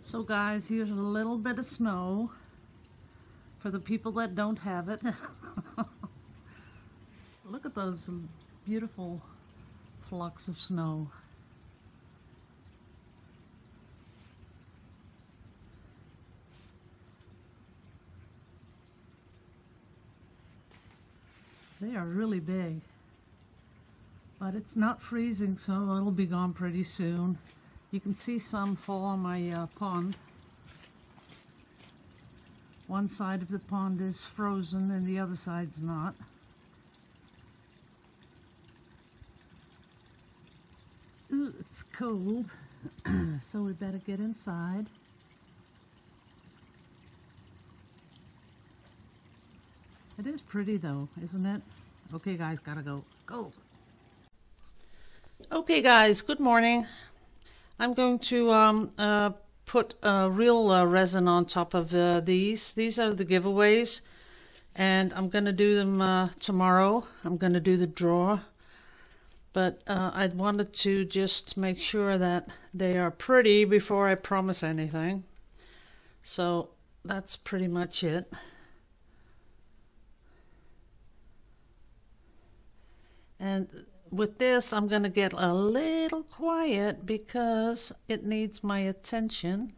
So guys, here's a little bit of snow for the people that don't have it. Look at those beautiful flocks of snow. They are really big, but it's not freezing, so it'll be gone pretty soon. You can see some fall on my pond. One side of the pond is frozen and the other side's not. Ooh, it's cold, so we better get inside. It is pretty though, isn't it? Okay guys, gotta go. Cold. Okay guys, good morning. I'm going to put real resin on top of these. These are the giveaways, and I'm going to do them tomorrow. I'm going to do the draw, but I wanted to just make sure that they are pretty before I promise anything. So that's pretty much it. And with this, I'm going to get a little quiet because it needs my attention.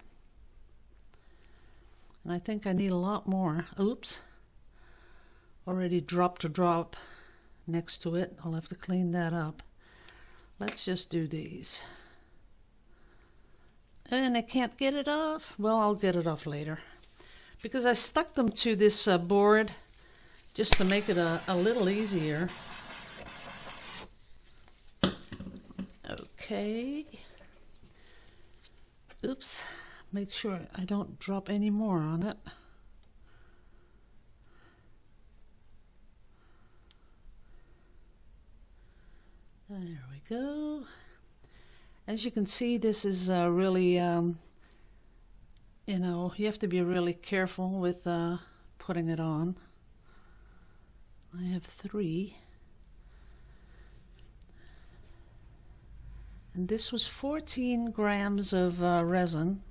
And I think I need a lot more. Oops. Already dropped a drop next to it. I'll have to clean that up. Let's just do these. And I can't get it off. Well, I'll get it off later. Because I stuck them to this board just to make it a little easier. Okay. Oops. Make sure I don't drop any more on it. There we go. As you can see, this is really, you know, you have to be really careful with putting it on. I have 3. And this was 14 grams of resin.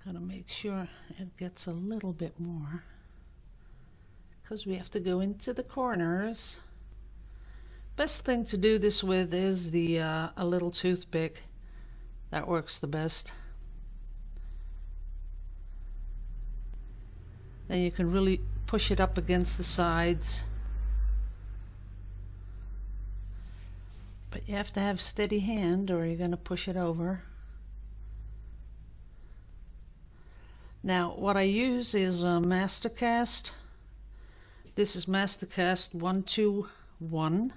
Gotta make sure it gets a little bit more, because we have to go into the corners. Best thing to do this with is the a little toothpick. That works the best. Then you can really push it up against the sides. But you have to have steady hand or you're going to push it over. Now what I use is a Mastercast. This is Mastercast 121.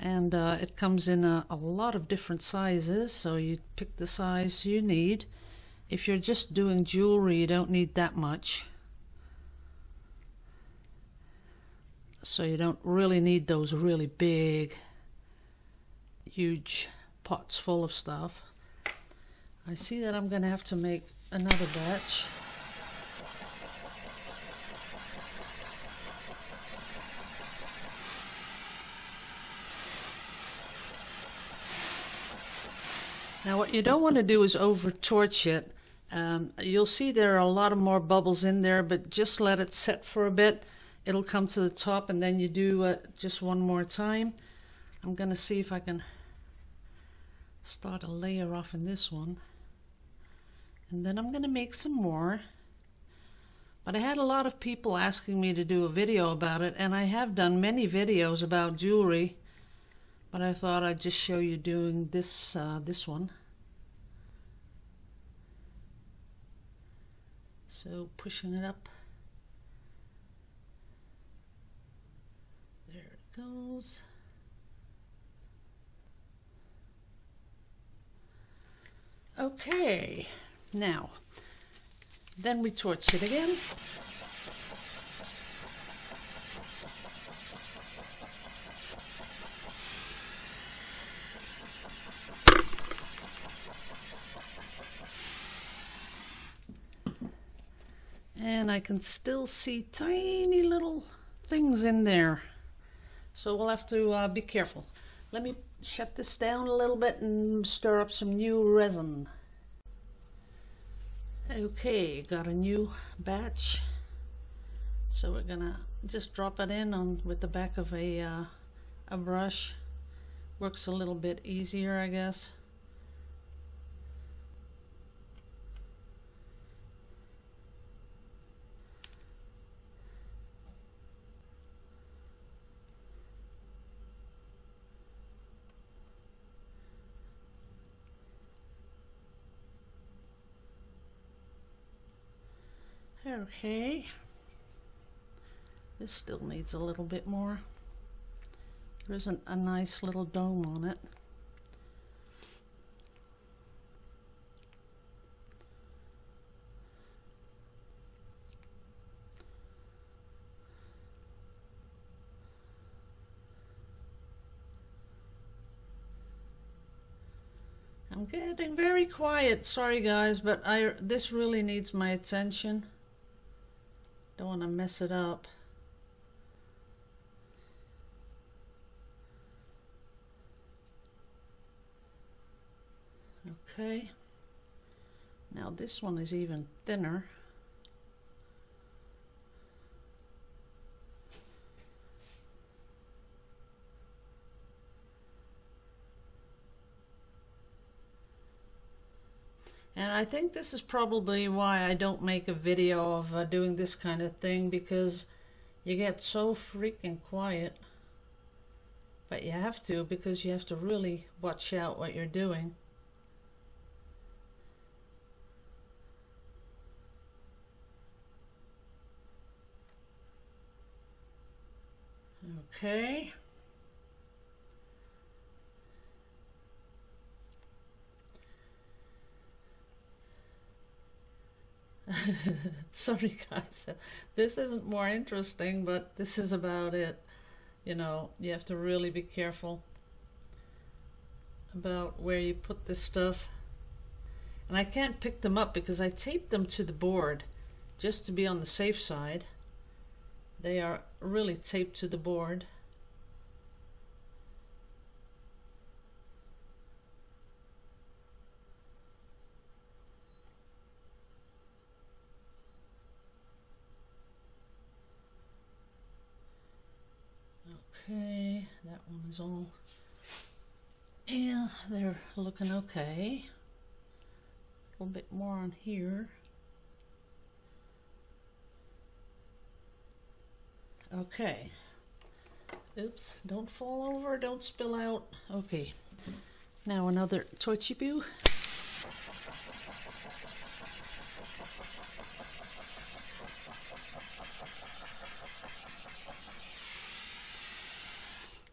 And it comes in a lot of different sizes, so you pick the size you need. If you're just doing jewelry, you don't need that much. So you don't really need those really big, huge pots full of stuff. I see that I'm going to have to make another batch. Now what you don't want to do is over torch it. You'll see there are a lot of more bubbles in there, but just let it set for a bit. It'll come to the top, and then you do just one more time. I'm going to see if I can start a layer off in this one. And then I'm going to make some more. But I had a lot of people asking me to do a video about it, and I have done many videos about jewelry. But I thought I'd just show you doing this, this one. So pushing it up. There it goes. Okay, now, then we torch it again. And I can still see tiny little things in there. So we'll have to be careful. Let me shut this down a little bit and stir up some new resin. Okay, got a new batch. So we're gonna just drop it in on with the back of a brush. Works a little bit easier, I guess. Okay, this still needs a little bit more. There isn't a nice little dome on it. I'm getting very quiet, sorry guys, but this really needs my attention. Don't want to mess it up. Okay. Now this one is even thinner. And I think this is probably why I don't make a video of doing this kind of thing, because you get so freaking quiet. But you have to, because you have to really watch out what you're doing. Okay. Sorry guys, this isn't more interesting, but this is about it. You know, you have to really be careful about where you put this stuff. And I can't pick them up because I taped them to the board just to be on the safe side. They are really taped to the board. Okay, that one is all, yeah, they're looking okay. A little bit more on here. Okay. Oops, don't fall over, don't spill out. Okay, now another torchy boo.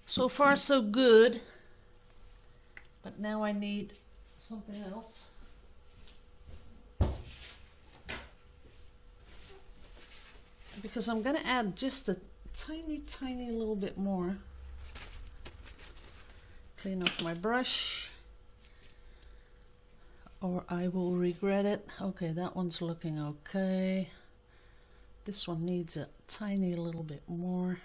So far so good, but now I need something else. Because I'm going to add just a tiny little bit more. Clean up my brush, or I will regret it. Okay, that one's looking okay. This one needs a tiny little bit more.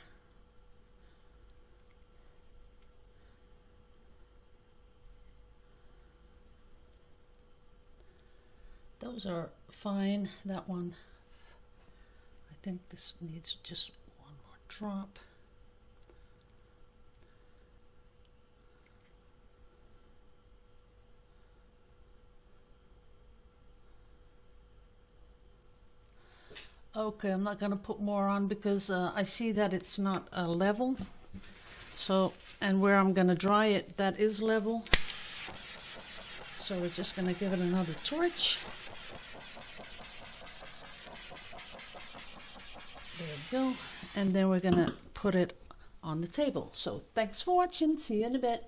Those are fine. That one, I think this needs just one more drop. Okay, I'm not going to put more on because I see that it's not level. So, and where I'm going to dry it, that is level. So we're just going to give it another torch. There we go. And then we're going to put it on the table. So thanks for watching. See you in a bit.